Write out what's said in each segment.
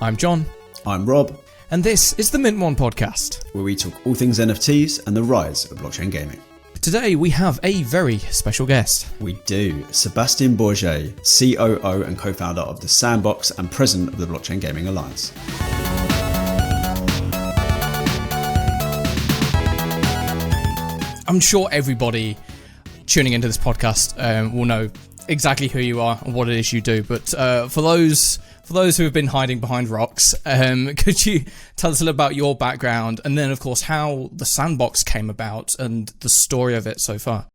I'm John. I'm Rob. And this is the Mint One podcast, where we talk all things NFTs and the rise of blockchain gaming. Today we have a very special guest. We do. Sebastien Borget, COO and co-founder of the Sandbox and president of the Blockchain Gaming Alliance. I'm sure everybody tuning into this podcast will know exactly who you are and what it is you do. But for those who have been hiding behind rocks, could you tell us a little about your background and then, of course, how the Sandbox came about and the story of it so far?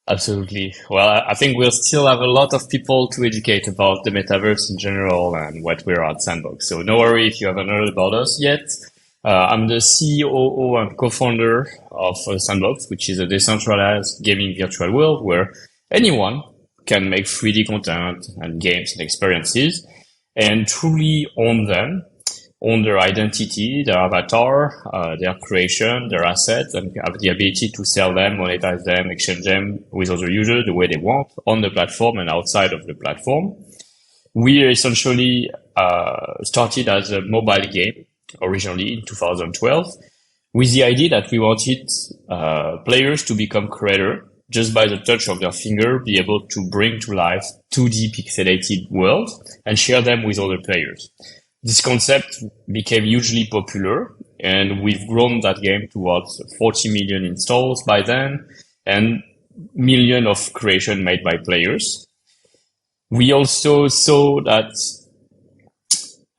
Absolutely. Well, I think we'll still have a lot of people to educate about the metaverse in general and what we're at Sandbox. So no worry if you haven't heard about us yet. I'm the COO and co-founder of Sandbox, which is a decentralized gaming virtual world where anyone can make 3D content and games and experiences and truly own them, own their identity, their avatar, their creation, their assets, and have the ability to sell them, monetize them, exchange them with other users the way they want on the platform and outside of the platform. We essentially started as a mobile game originally in 2012 with the idea that we wanted players to become creators just by the touch of their finger, be able to bring to life 2D pixelated worlds and share them with other players. This concept became hugely popular, and we've grown that game towards 40 million installs by then and million of creation made by players. We also saw that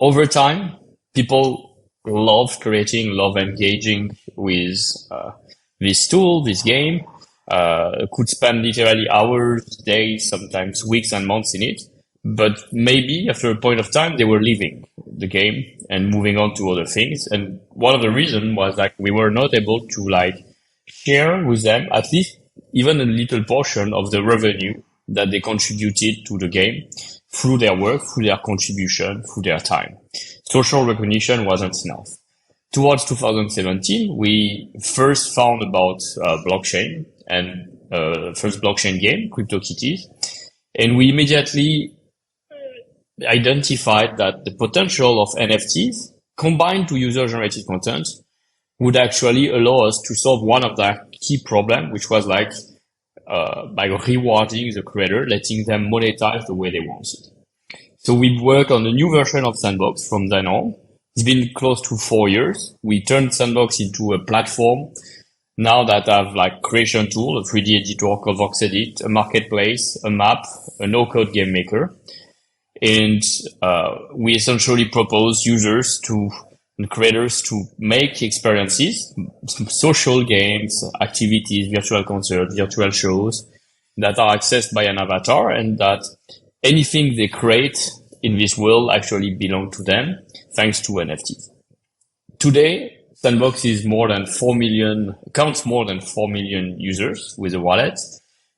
over time, people love creating, love engaging with this tool, this game. Could spend literally hours, days, sometimes weeks and months in it. But maybe after a point of time, they were leaving the game and moving on to other things. And one of the reasons was that we were not able to share with them at least even a little portion of the revenue that they contributed to the game through their work, through their contribution, through their time. Social recognition wasn't enough. Towards 2017, we first found about blockchain and first blockchain game, CryptoKitties. And we immediately identified that the potential of NFTs combined to user-generated content would actually allow us to solve one of the key problems, which was by rewarding the creator, letting them monetize the way they wanted. So we worked on a new version of Sandbox from then on. It's been close to 4 years. We turned Sandbox into a platform now that have creation tool, a 3D editor called VoxEdit, a marketplace, a map, a no-code game maker. And we essentially propose users and creators to make experiences, social games, activities, virtual concerts, virtual shows that are accessed by an avatar, and that anything they create in this world actually belong to them thanks to NFTs. Today, Sandbox is counts more than 4 million users with a wallet.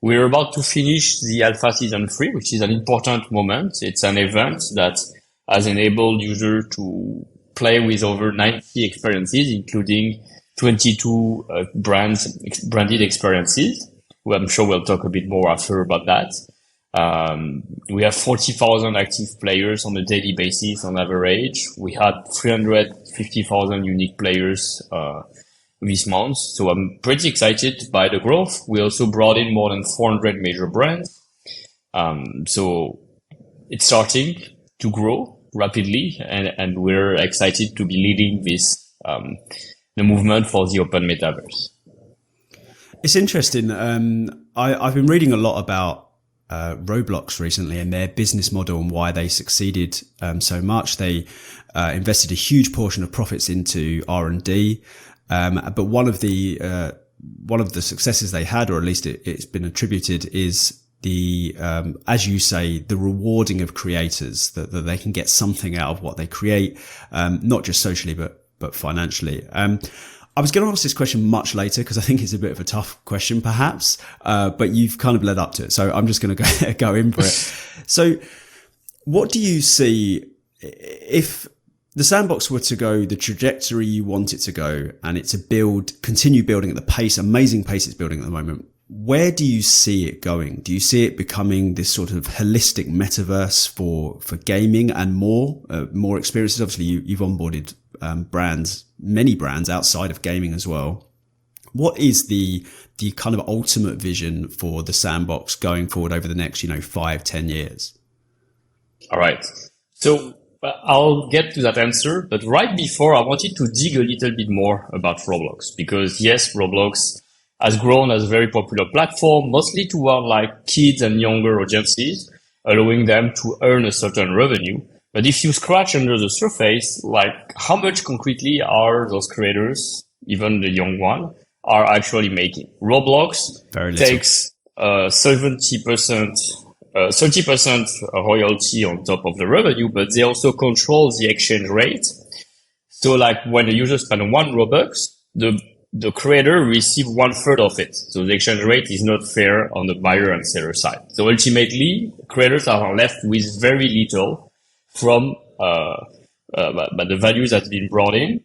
We're about to finish the Alpha Season 3, which is an important moment. It's an event that has enabled users to play with over 90 experiences, including 22 branded experiences. Well, I'm sure we'll talk a bit more after about that. We have 40,000 active players on a daily basis on average. We had 350,000 unique players this month. So I'm pretty excited by the growth. We also brought in more than 400 major brands. So it's starting to grow rapidly, and we're excited to be leading this the movement for the open metaverse. It's interesting. I've been reading a lot about Roblox recently and their business model and why they succeeded so much. They invested a huge portion of profits into R&D, but one of the successes they had, or at least it's been attributed, is the as you say, the rewarding of creators, that they can get something out of what they create, not just socially but financially. I was going to ask this question much later because I think it's a bit of a tough question, perhaps, but you've kind of led up to it. So I'm just going to go in for it. So what do you see if the Sandbox were to go the trajectory you want it to go, and it's continue building at the amazing pace it's building at the moment? Where do you see it going? Do you see it becoming this sort of holistic metaverse for gaming and more experiences? Obviously, you've onboarded many brands outside of gaming as well. What is the kind of ultimate vision for the Sandbox going forward over the next 5-10 years? All right. So I'll get to that answer, but right before I wanted to dig a little bit more about Roblox, because yes, Roblox has grown as a very popular platform, mostly toward like kids and younger audiences, allowing them to earn a certain revenue. But if you scratch under the surface, like how much concretely are those creators, even the young one, are actually making? Roblox takes 70%, 30% royalty on top of the revenue, but they also control the exchange rate. So like when the user spends 1 Robux, the creator receives 1/3 of it. So the exchange rate is not fair on the buyer and seller side. So ultimately, creators are left with very little from but the values that have been brought in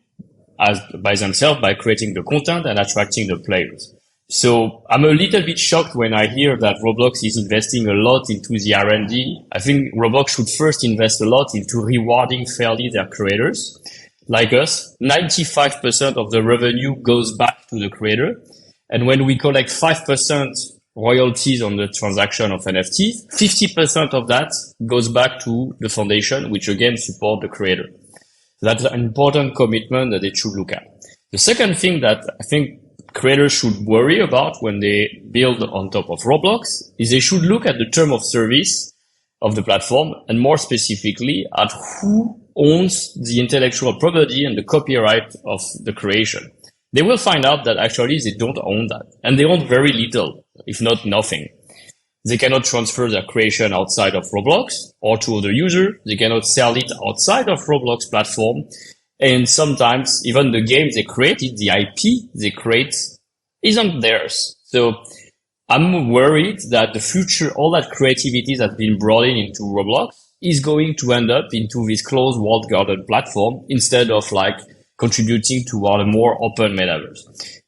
as by themselves by creating the content and attracting the players. So I'm a little bit shocked when I hear that Roblox is investing a lot into the R&D. I think Roblox should first invest a lot into rewarding fairly their creators. Like us, 95% of the revenue goes back to the creator. And when we collect 5% royalties on the transaction of NFTs, 50% of that goes back to the foundation, which again support the creator. That's an important commitment that they should look at. The second thing that I think creators should worry about when they build on top of Roblox is they should look at the term of service of the platform, and more specifically at who owns the intellectual property and the copyright of the creation. They will find out that actually they don't own that, and they own very little, if not nothing. They cannot transfer their creation outside of Roblox or to other users. They cannot sell it outside of Roblox platform. And sometimes even the game they created, the IP they create, isn't theirs. So I'm worried that the future, all that creativity that's been brought into Roblox is going to end up into this closed walled garden platform instead of like contributing toward a more open metaverse.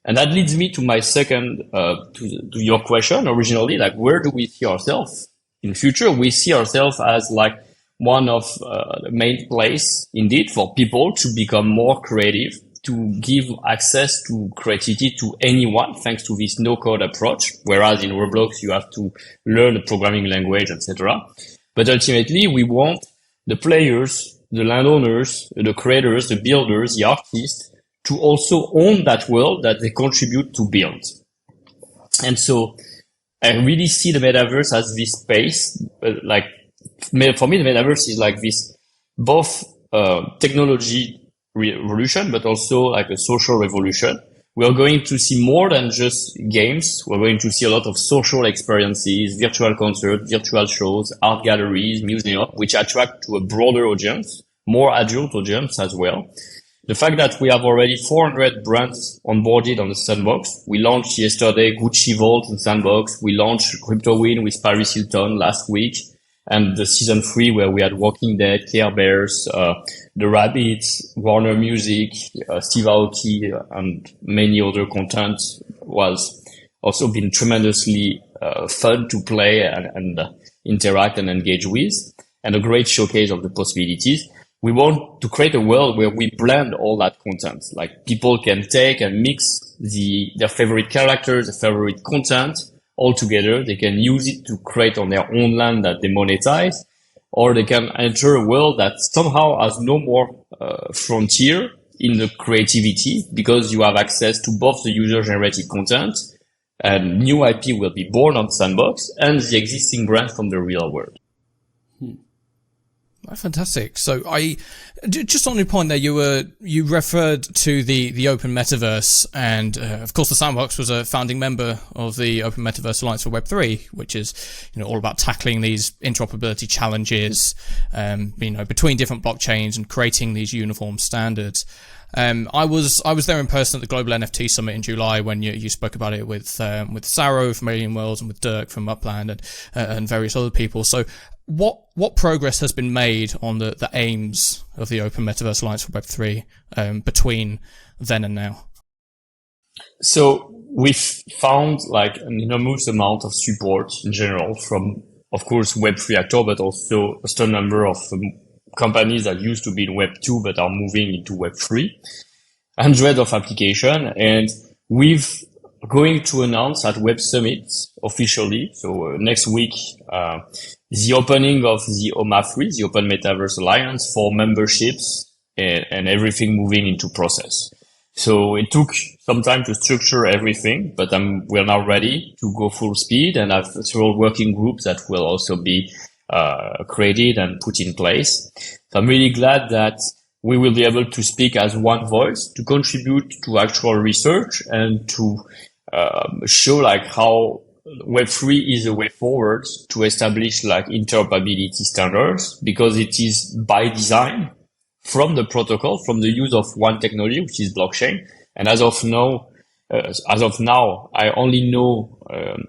And that leads me to my second, to your question originally, like where do we see ourselves in future? We see ourselves as like one of the main place indeed for people to become more creative, to give access to creativity to anyone thanks to this no-code approach. Whereas in Roblox, you have to learn the programming language, etc. But ultimately, we want the players, the landowners, the creators, the builders, the artists to also own that world that they contribute to build. And so I really see the metaverse as this space, like for me, the metaverse is like this, both technology revolution, but also like a social revolution. We are going to see more than just games. We're going to see a lot of social experiences, virtual concerts, virtual shows, art galleries, museums, which attract to a broader audience, more adult audience as well. The fact that we have already 400 brands onboarded on the Sandbox. We launched yesterday Gucci Vault in Sandbox. We launched CryptoWin with Paris Hilton last week. And the season 3 where we had Walking Dead, Care Bears, The Rabbits, Warner Music, Steve Aoki, and many other content was also been tremendously fun to play and interact and engage with, and a great showcase of the possibilities. We want to create a world where we blend all that content. Like people can take and mix their favorite characters, their favorite content, all together. They can use it to create on their own land that they monetize, or they can enter a world that somehow has no more frontier in the creativity, because you have access to both the user-generated content and new IP will be born on Sandbox and the existing brand from the real world. Fantastic. So just on your point there, you referred to the Open Metaverse, and of course the Sandbox was a founding member of the Open Metaverse Alliance for Web3, which is all about tackling these interoperability challenges, between different blockchains and creating these uniform standards. I was there in person at the Global NFT Summit in July when you spoke about it with Saro from Alien Worlds and with Dirk from Upland and various other people. So what progress has been made on the aims of the Open Metaverse Alliance for Web3 between then and now? So we've found like an enormous amount of support in general from, of course, Web3 actor, but also a certain number of companies that used to be in Web2 but are moving into Web3. Hundreds of applications, and we've going to announce at Web Summit officially. So next week, the opening of the OMA3, the Open Metaverse Alliance, for memberships and everything moving into process. So it took some time to structure everything, but we're now ready to go full speed, and have several working groups that will also be created and put in place. So I'm really glad that we will be able to speak as one voice, to contribute to actual research, and to show like how Web3 is a way forward to establish like interoperability standards, because it is by design from the protocol, from the use of one technology, which is blockchain. And as of now, I only know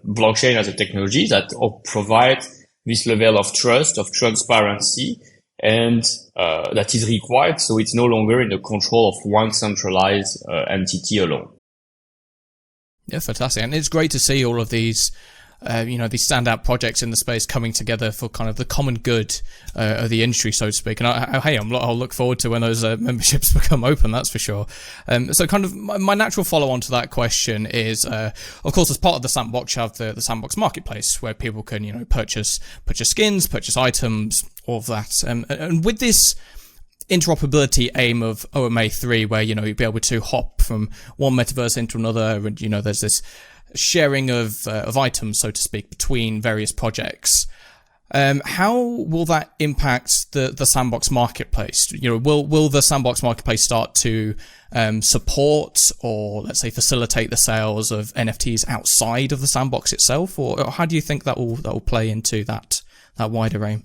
blockchain as a technology that provide this level of trust, of transparency, and that is required. So it's no longer in the control of one centralized entity alone. Yeah, fantastic. And it's great to see all of these, these standout projects in the space coming together for kind of the common good of the industry, so to speak. And I'll look forward to when those memberships become open, that's for sure. So kind of my natural follow-on to that question is, of course, as part of the Sandbox, you have the Sandbox marketplace where people can, purchase skins, purchase items, all of that. And with this interoperability aim of OMA3, where, you'll be able to hop from one metaverse into another, and, there's this sharing of items, so to speak, between various projects. How will that impact the Sandbox marketplace? Will the Sandbox marketplace start to support, or let's say facilitate, the sales of NFTs outside of the Sandbox itself, or how do you think that will play into that wider aim?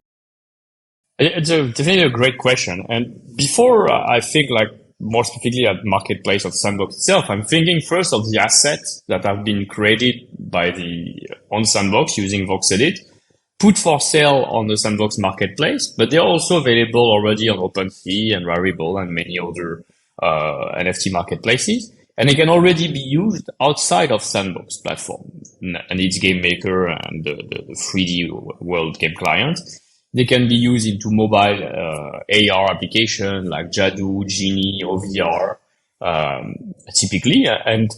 It's definitely a great question. And before I think like more specifically at marketplace of Sandbox itself, I'm thinking first of the assets that have been created on Sandbox using VoxEdit, put for sale on the Sandbox marketplace, but they're also available already on OpenSea and Rarible and many other NFT marketplaces. And they can already be used outside of Sandbox platform and its game maker and the 3D world game client. They can be used into mobile AR application like Jadu, Genie, or VR, typically. And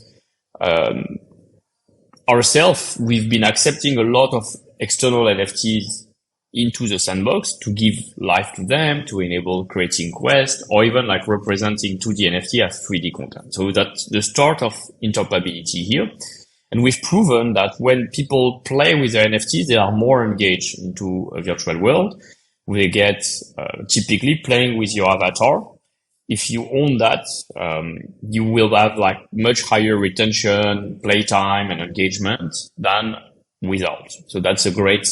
ourselves, we've been accepting a lot of external NFTs into the Sandbox to give life to them, to enable creating quests, or even like representing 2D NFT as 3D content. So that's the start of interoperability here. And we've proven that when people play with their NFTs, they are more engaged into a virtual world. They get typically playing with your avatar. If you own that, you will have like much higher retention, playtime, and engagement than without. So that's a great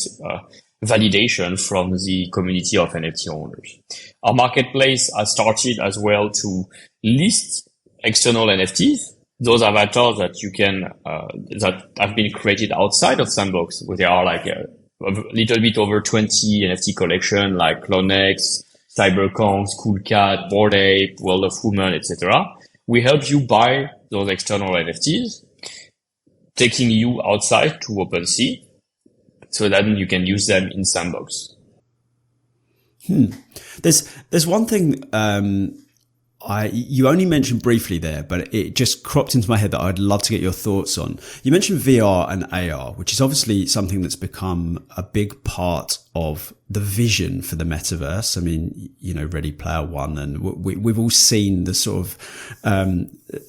validation from the community of NFT owners. Our marketplace has started as well to list external NFTs. Those avatars that you can, that have been created outside of Sandbox, where there are like a little bit over 20 NFT collection like Clonex, Cyberconks, Cool Cat, Bored Ape, World of Women, etc. We help you buy those external NFTs, taking you outside to OpenSea, so that you can use them in Sandbox. There's one thing, you only mentioned briefly there, but it just cropped into my head that I'd love to get your thoughts on. You mentioned VR and AR, which is obviously something that's become a big part of the vision for the metaverse. I mean, Ready Player One, and we've all seen the sort of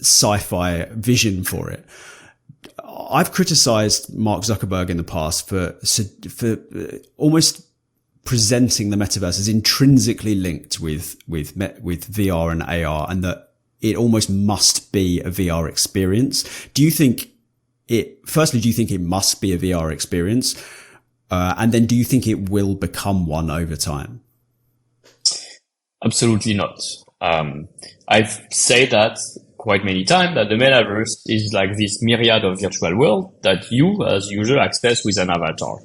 sci-fi vision for it. I've criticized Mark Zuckerberg in the past for almost presenting the metaverse as intrinsically linked with VR and AR, and that it almost must be a VR experience. Do you think it must be a VR experience? And then do you think it will become one over time? Absolutely not. I've said that quite many times, that the metaverse is like this myriad of virtual world that you as user access with an avatar.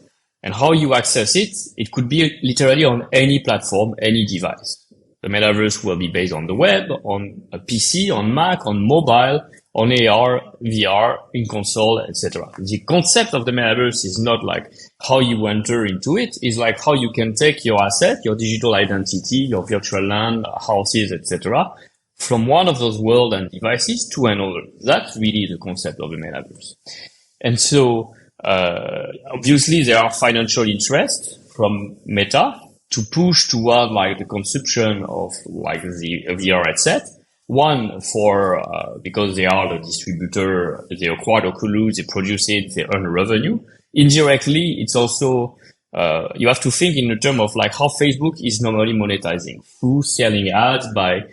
And how you access it, it could be literally on any platform, any device. The metaverse will be based on the web, on a PC, on Mac, on mobile, on AR, VR, in console, etc. The concept of the metaverse is not like how you enter into it, it's like how you can take your asset, your digital identity, your virtual land, houses, etc., from one of those worlds and devices to another. That's really the concept of the metaverse. And so, obviously there are financial interests from Meta to push toward like the consumption of like the VR headset. One for, because they are the distributor, they acquired Oculus, they produce it, they earn revenue. Indirectly, it's also, you have to think in the term of like how Facebook is normally monetizing through selling ads by,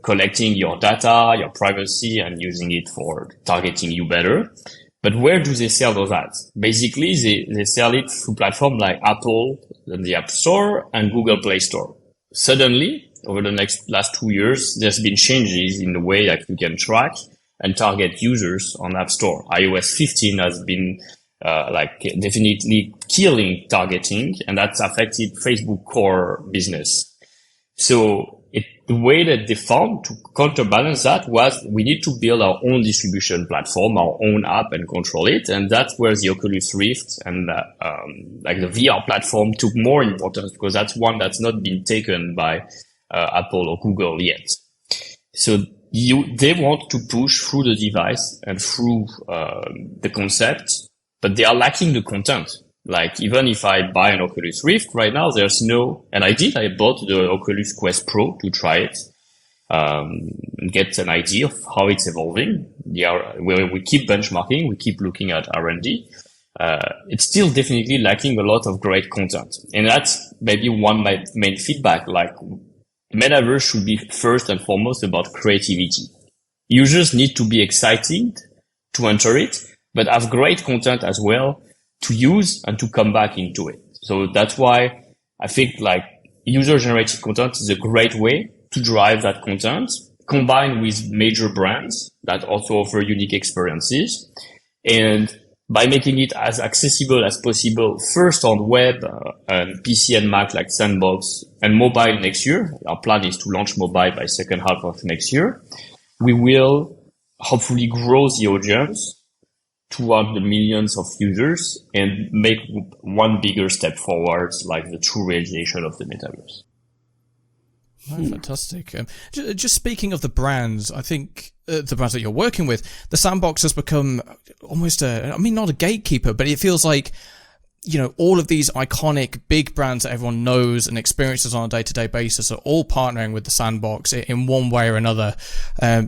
collecting your data, your privacy, and using it for targeting you better. But where do they sell those ads? Basically, they sell it through platforms like Apple, the App Store, and Google Play Store. Suddenly, over the last 2 years, there's been changes in the way that you can track and target users on App Store. iOS 15 has been definitely killing targeting, and that's affected Facebook core business. So the way that they found to counterbalance that was we need to build our own distribution platform, our own app, and control it. And that's where the Oculus Rift and like the VR platform took more importance, because that's one that's not been taken by Apple or Google yet. So they want to push through the device and through the concept, but they are lacking the content. Like, even if I buy an Oculus Rift right now, there's no, and I bought the Oculus Quest Pro to try it, and get an idea of how it's evolving. We keep benchmarking, we keep looking at R&D. It's still definitely lacking a lot of great content. And that's maybe one main feedback, like metaverse should be first and foremost about creativity. Users need to be excited to enter it, but have great content as well to use and to come back into it. So that's why I think like user-generated content is a great way to drive that content, combined with major brands that also offer unique experiences. And by making it as accessible as possible, first on web and PC and Mac like Sandbox, and mobile next year. Our plan is to launch mobile by second half of next year. We will hopefully grow the audience toward the millions of users and make one bigger step forward, like the true realization of the metaverse. Oh, fantastic. Just speaking of the brands, I think the brands that you're working with, the Sandbox has become almost not a gatekeeper, but it feels like, you know, all of these iconic big brands that everyone knows and experiences on a day-to-day basis are all partnering with the Sandbox in one way or another.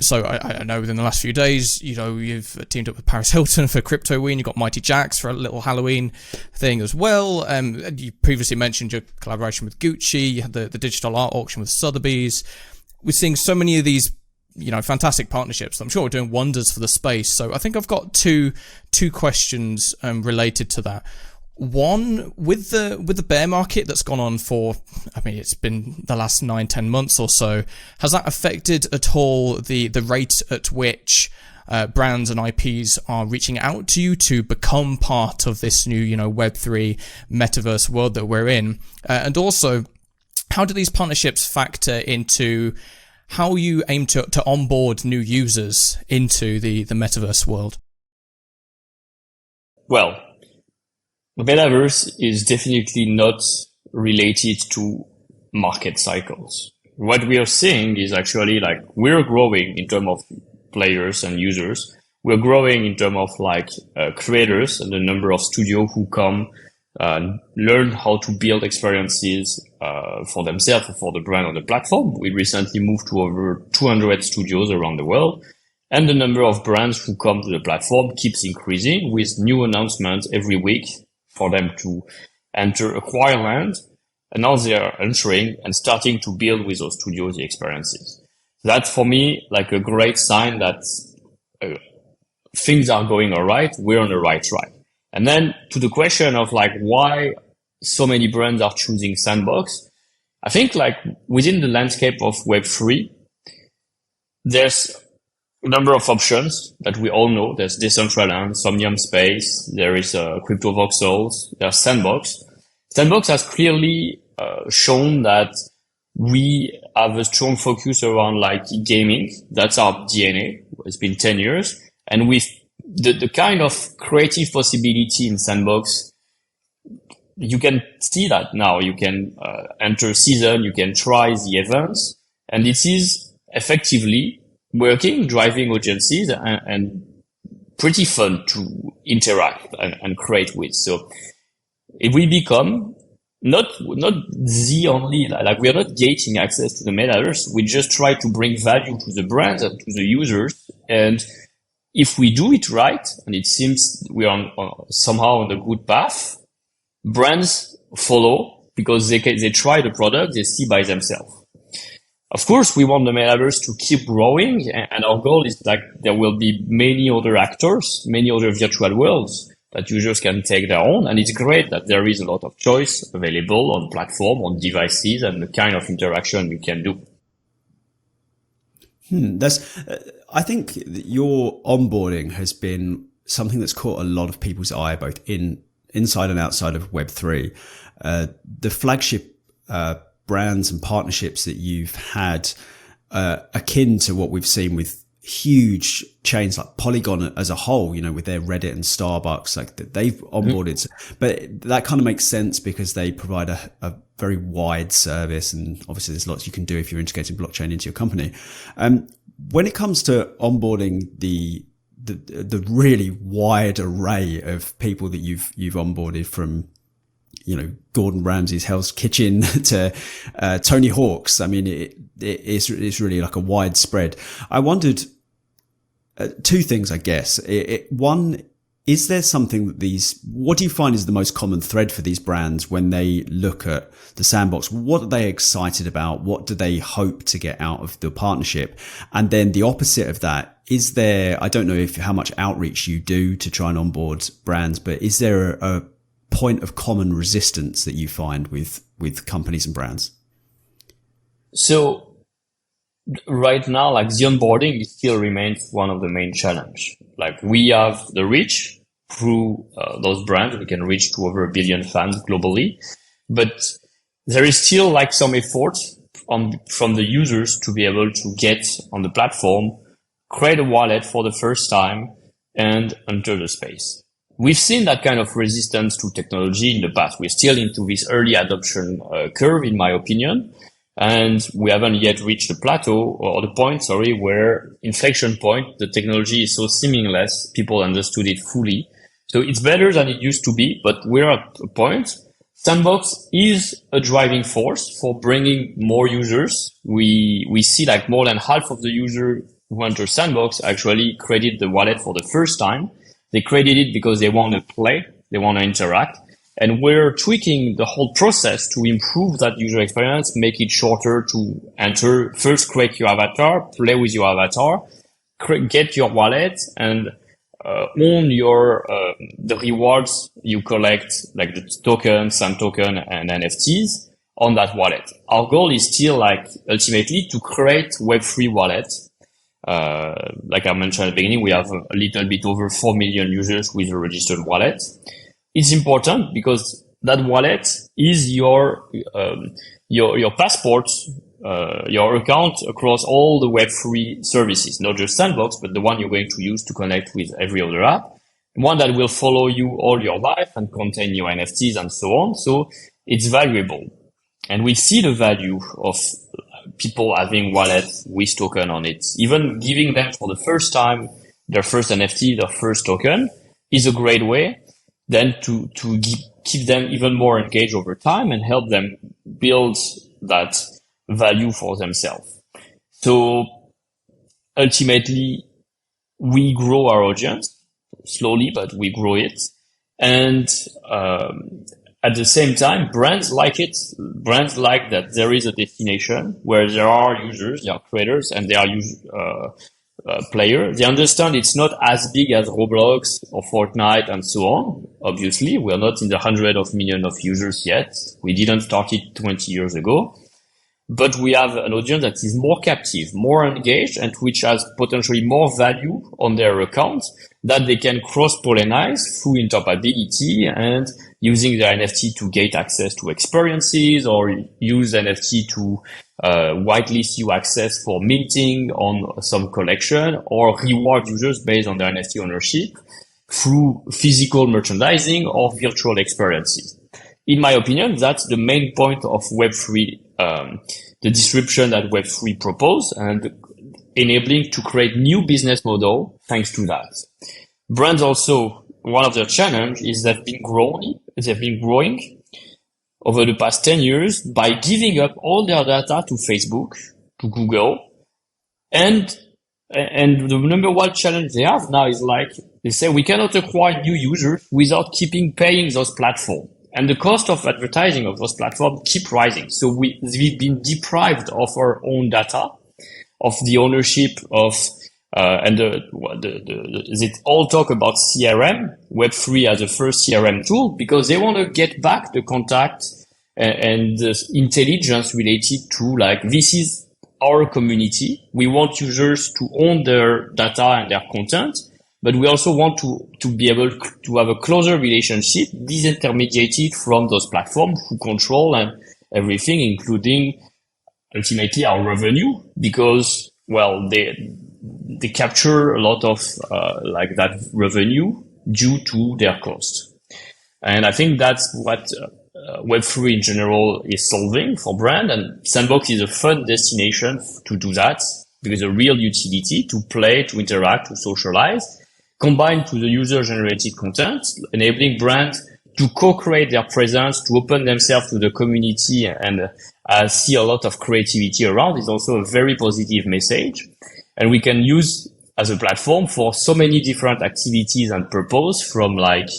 So I know within the last few days, you know, you've teamed up with Paris Hilton for Cryptoween. You've got Mighty Jacks for a little Halloween thing as well. You previously mentioned your collaboration with Gucci. You had the digital art auction with Sotheby's. We're seeing so many of these, you know, fantastic partnerships that I'm sure are doing wonders for the space. So I think I've got two questions related to that. One, with the bear market that's gone on for, I mean, it's been the last 9-10 months or so, has that affected at all the rate at which brands and IPs are reaching out to you to become part of this new, you know, Web3 metaverse world that we're in? And also, how do these partnerships factor into how you aim to onboard new users into the metaverse world? Well, the metaverse is definitely not related to market cycles. What we are seeing is actually like we're growing in terms of players and users. We're growing in terms of like creators and the number of studios who come learn how to build experiences for themselves or for the brand on the platform. We recently moved to over 200 studios around the world. And the number of brands who come to the platform keeps increasing with new announcements every week for them to acquire land. And now they are entering and starting to build with those studios the experiences. That's for me like a great sign that things are going all right. We're on the right track. And then to the question of like why so many brands are choosing Sandbox, I think like within the landscape of Web3, there's a number of options that we all know. There's Decentraland, Somnium Space, there is Crypto Voxels, there's Sandbox. Sandbox has clearly shown that we have a strong focus around like gaming. That's our DNA. It's been 10 years. And with the kind of creative possibility in Sandbox, you can see that now. You can enter season, you can try the events, and it is effectively working, driving audiences, and pretty fun to interact and create with. So it will become not the only, like we are not gating access to the metaverse. We just try to bring value to the brands and to the users. And if we do it right, and it seems we are somehow on the good path, brands follow because they try the product, they see by themselves. Of course, we want the metaverse to keep growing, and our goal is like there will be many other actors, many other virtual worlds that users can take their own. And it's great that there is a lot of choice available on platform, on devices, and the kind of interaction you can do. I think your onboarding has been something that's caught a lot of people's eye, both inside and outside of Web3. The flagship brands and partnerships that you've had, akin to what we've seen with huge chains like Polygon as a whole, with their Reddit and Starbucks, like they've onboarded. But that kind of makes sense because they provide a very wide service, and obviously there's lots you can do if you're integrating blockchain into your company. When it comes to onboarding the really wide array of people that you've onboarded, from Gordon Ramsay's Hell's Kitchen to Tony Hawk's, I mean, it's really like a wide spread. I wondered two things, I guess. One, is there something that what do you find is the most common thread for these brands when they look at the Sandbox? What are they excited about? What do they hope to get out of the partnership? And then the opposite of that, is there, I don't know how much outreach you do to try and onboard brands, but is there a point of common resistance that you find with companies and brands? So right now, like the onboarding still remains one of the main challenge. Like we have the reach through those brands. We can reach to over 1 billion fans globally, but there is still like some effort from the users to be able to get on the platform, create a wallet for the first time, and enter the space. We've seen that kind of resistance to technology in the past. We're still into this early adoption curve, in my opinion. And we haven't yet reached the plateau or the point, where inflection point, the technology is so seamless, people understood it fully. So it's better than it used to be, but we're at a point. Sandbox is a driving force for bringing more users. We see like more than half of the users who enter Sandbox actually created the wallet for the first time. They created it because they want to play, they want to interact. And we're tweaking the whole process to improve that user experience, make it shorter to enter. First, create your avatar, play with your avatar, get your wallet, and own your the rewards you collect, like the tokens, Sand token, and NFTs on that wallet. Our goal is still like ultimately to create Web3 wallets. Like I mentioned at the beginning, we have a little bit over 4 million users with a registered wallet. It's important because that wallet is your passport, your account across all the Web3 services, not just Sandbox, but the one you're going to use to connect with every other app, one that will follow you all your life and contain your NFTs and so on. So it's valuable. And we see the value of people having wallets with token on it. Even giving them for the first time their first NFT, their first token, is a great way then to keep them even more engaged over time and help them build that value for themselves. So ultimately, we grow our audience slowly, but we grow it. And at the same time, brands like it. Brands like that there is a destination where there are users, there are creators, and there are players. They understand it's not as big as Roblox or Fortnite and so on. Obviously, we are not in the hundreds of millions of users yet. We didn't start it 20 years ago. But we have an audience that is more captive, more engaged, and which has potentially more value on their account that they can cross-pollinize through interoperability and using their NFT to gate access to experiences, or use NFT to whitelist you access for minting on some collection, or reward users based on their NFT ownership through physical merchandising or virtual experiences. In my opinion, that's the main point of Web3, the disruption that Web3 proposed, and enabling to create new business model thanks to that. Brands also, one of their challenge is they've been growing over the past 10 years by giving up all their data to Facebook, to Google, and the number one challenge they have now is like, they say we cannot acquire new users without keeping paying those platforms. And the cost of advertising of those platforms keep rising. So we've been deprived of our own data, of the ownership of, they all talk about CRM, Web3 as a first CRM tool, because they want to get back the contact and the intelligence related to like, this is our community. We want users to own their data and their content, but we also want to be able to have a closer relationship, disintermediated from those platforms who control and everything, including ultimately our revenue, because, well, they capture a lot of, like that revenue due to their cost. And I think that's what, Web3 in general is solving for brand, and Sandbox is a fun destination to do that, because a real utility to play, to interact, to socialize, combined to the user-generated content, enabling brands to co-create their presence, to open themselves to the community and see a lot of creativity around is also a very positive message. And we can use as a platform for so many different activities and purpose, from like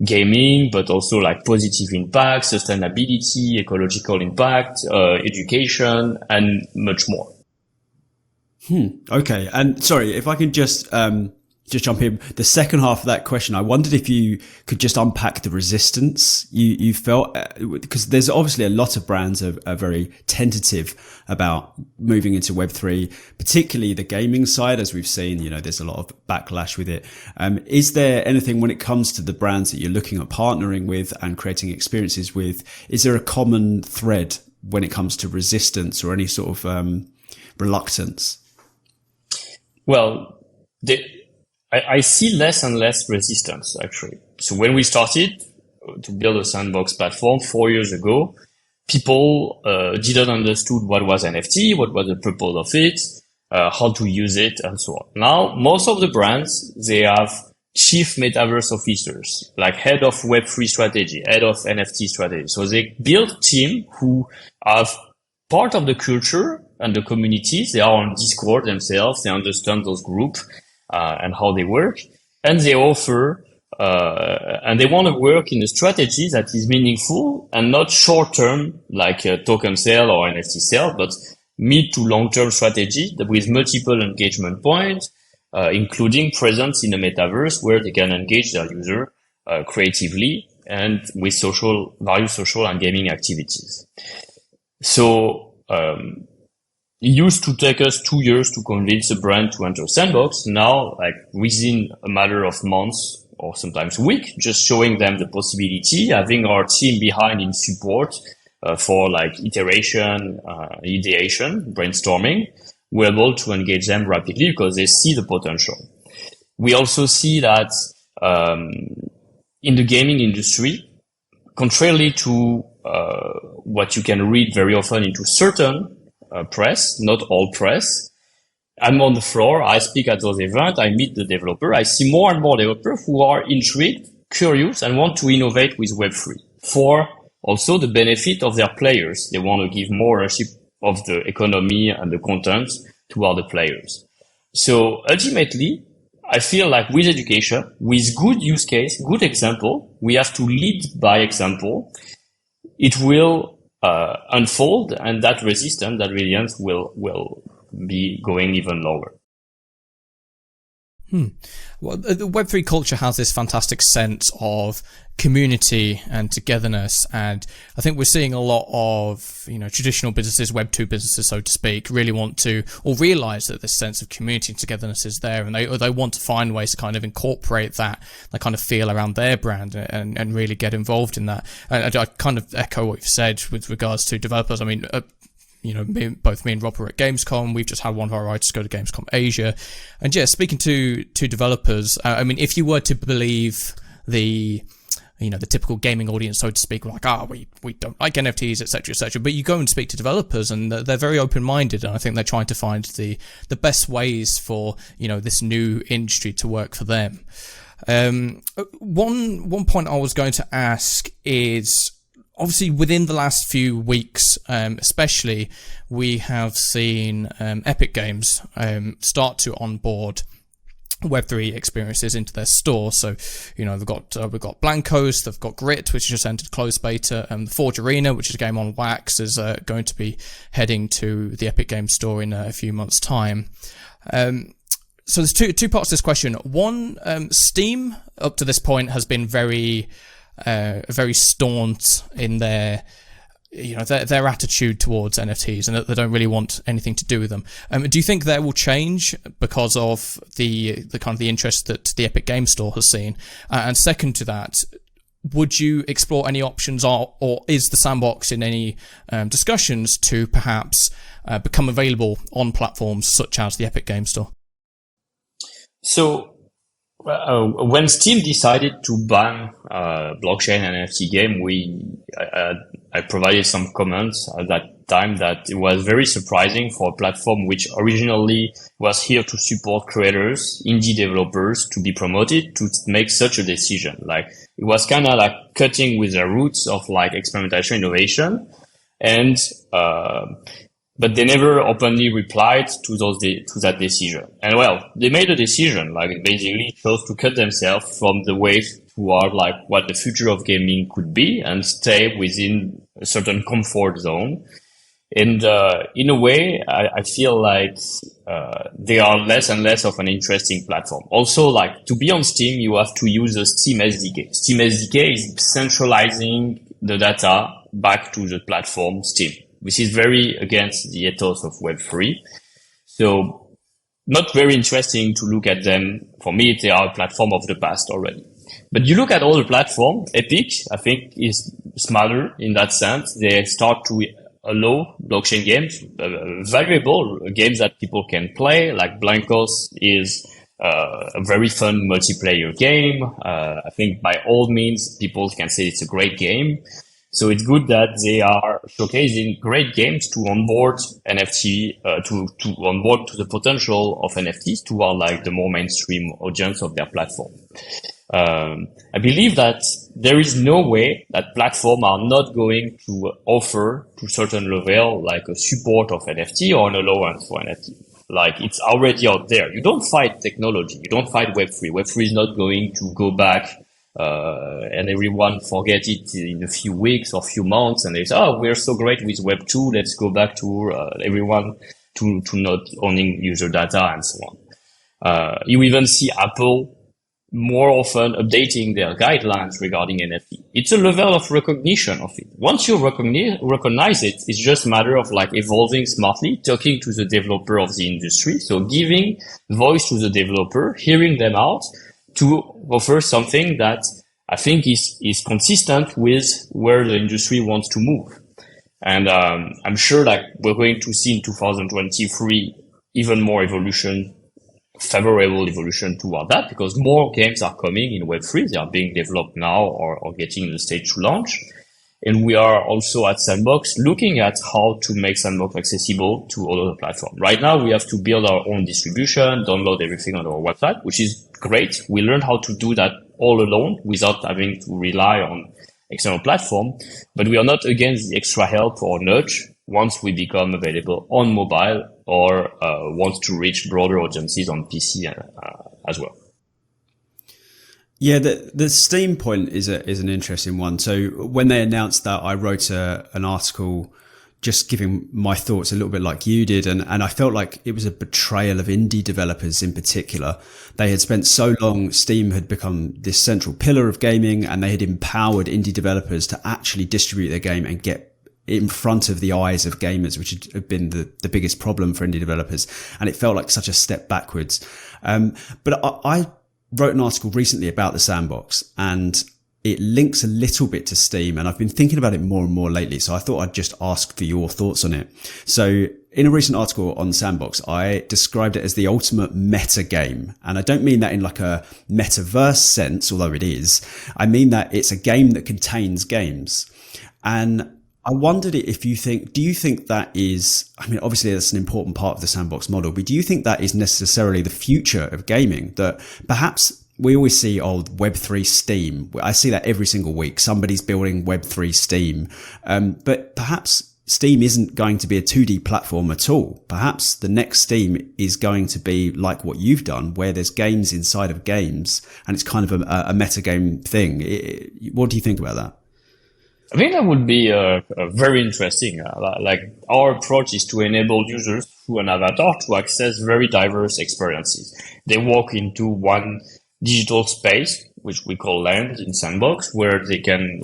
gaming, but also like positive impact, sustainability, ecological impact, education, and much more. Okay. And sorry, if I can just jump in. The second half of that question, I wondered if you could just unpack the resistance you felt, because there's obviously a lot of brands are very tentative about moving into Web3, particularly the gaming side, as we've seen. You know, there's a lot of backlash with it. Is there anything when it comes to the brands that you're looking at partnering with and creating experiences with? Is there a common thread when it comes to resistance or any sort of reluctance? Well, I see less and less resistance, actually. So when we started to build a Sandbox platform 4 years ago, people didn't understood what was NFT, what was the purpose of it, how to use it, and so on. Now, most of the brands, they have chief metaverse officers, like head of Web3 strategy, head of NFT strategy. So they build team who have part of the culture and the communities. They are on Discord themselves. They understand those groups. And how they work, and they offer, and they want to work in a strategy that is meaningful and not short-term, like a token sale or NFT sale, but mid to long-term strategy with multiple engagement points, including presence in the metaverse where they can engage their user creatively and with various social and gaming activities. So, it used to take us 2 years to convince a brand to enter Sandbox. Now, like within a matter of months or sometimes weeks, just showing them the possibility, having our team behind in support for like iteration, ideation, brainstorming, we're able to engage them rapidly because they see the potential. We also see that in the gaming industry, contrarily to what you can read very often into certain press, not all press. I'm on the floor, I speak at those events, I meet the developer, I see more and more developers who are intrigued, curious, and want to innovate with Web3 for also the benefit of their players. They want to give more ownership of the economy and the content to other players. So ultimately, I feel like with education, with good use case, good example, we have to lead by example. It will unfold, and that resistance, that resilience will be going even lower. Well, the Web3 culture has this fantastic sense of community and togetherness, and I think we're seeing a lot of, traditional businesses, Web2 businesses, so to speak, really want to, or realize that this sense of community and togetherness is there, and they want to find ways to kind of incorporate that kind of feel around their brand and really get involved in that. And I kind of echo what you've said with regards to developers. I mean, both me and Rob were at Gamescom. We've just had one of our writers go to Gamescom Asia. And yeah, speaking to developers, I mean, if you were to believe the typical gaming audience, so to speak, like, we don't like NFTs, etc., but you go and speak to developers and they're very open-minded, and I think they're trying to find the best ways for, this new industry to work for them. One point I was going to ask is, obviously within the last few weeks, especially, we have seen Epic Games start to onboard Web3 experiences into their store. So, we've got Blancos, they've got Grit, which just entered closed beta, and the Forge Arena, which is a game on Wax, is going to be heading to the Epic Games store in a few months' time. So there's two parts to this question. One, Steam up to this point has been very staunch in their attitude towards NFTs, and that they don't really want anything to do with them. Do you think that will change because of the kind of the interest that the Epic Games Store has seen? And second to that, would you explore any options, or is the Sandbox in any discussions to perhaps become available on platforms such as the Epic Games Store? So when Steam decided to ban blockchain and NFT game, I provided some comments at that time that it was very surprising for a platform which originally was here to support creators, indie developers, to be promoted, to make such a decision. Like, it was kind of like cutting with the roots of like experimentation, innovation, and but they never openly replied to that decision. And well, they made a decision, like it basically chose to cut themselves from the wave toward like what the future of gaming could be and stay within a certain comfort zone. And in a way, I feel like they are less and less of an interesting platform. Also, like, to be on Steam, you have to use a Steam SDK. Steam SDK is centralizing the data back to the platform Steam, which is very against the ethos of Web3. So not very interesting to look at them. For me, they are a platform of the past already. But you look at all the platforms, Epic, I think, is smarter in that sense. They start to allow blockchain games, valuable games that people can play, like Blancos is a very fun multiplayer game. I think by all means, people can say it's a great game. So it's good that they are showcasing great games to onboard NFT, to onboard to the potential of NFTs toward like the more mainstream audience of their platform. I believe that there is no way that platforms are not going to offer to certain level like a support of NFT or an allowance for NFT. Like, it's already out there. You don't fight technology. You don't fight Web3. Web3 is not going to go back and everyone forget it in a few weeks or few months, and they say, "Oh, we're so great with Web 2. Let's go back to everyone to not owning user data," and so on. You even see Apple more often updating their guidelines regarding NFT. It's a level of recognition of it. Once you recognize it, it's just a matter of like evolving smartly, talking to the developer of the industry. So giving voice to the developer, hearing them out, to offer something that I think is consistent with where the industry wants to move. And I'm sure that we're going to see in 2023 even more evolution, favorable evolution toward that, because more games are coming in Web3. They are being developed now or getting in the stage to launch. And we are also at Sandbox looking at how to make Sandbox accessible to all other platforms. Right now, we have to build our own distribution, download everything on our website, which is great. We learned how to do that all alone without having to rely on external platform. But we are not against the extra help or nudge once we become available on mobile or want to reach broader audiences on PC as well. Yeah, the Steam point is an interesting one. So when they announced that, I wrote an article just giving my thoughts a little bit like you did. And I felt like it was a betrayal of indie developers in particular. They had spent so long, Steam had become this central pillar of gaming, and they had empowered indie developers to actually distribute their game and get in front of the eyes of gamers, which had been the biggest problem for indie developers. And it felt like such a step backwards. But I wrote an article recently about the Sandbox, and it links a little bit to Steam, and I've been thinking about it more and more lately. So I thought I'd just ask for your thoughts on it. So in a recent article on Sandbox, I described it as the ultimate meta game. And I don't mean that in like a metaverse sense, although it is. I mean that it's a game that contains games. And I wondered if do you think that is, I mean, obviously that's an important part of the Sandbox model, but do you think that is necessarily the future of gaming? That perhaps we always see Web3 Steam. I see that every single week. Somebody's building Web3 Steam. But perhaps Steam isn't going to be a 2D platform at all. Perhaps the next Steam is going to be like what you've done, where there's games inside of games, and it's kind of a meta game thing. What do you think about that? I think that would be very interesting. Like our approach is to enable users through an avatar to access very diverse experiences. They walk into one digital space, which we call land in Sandbox, where they can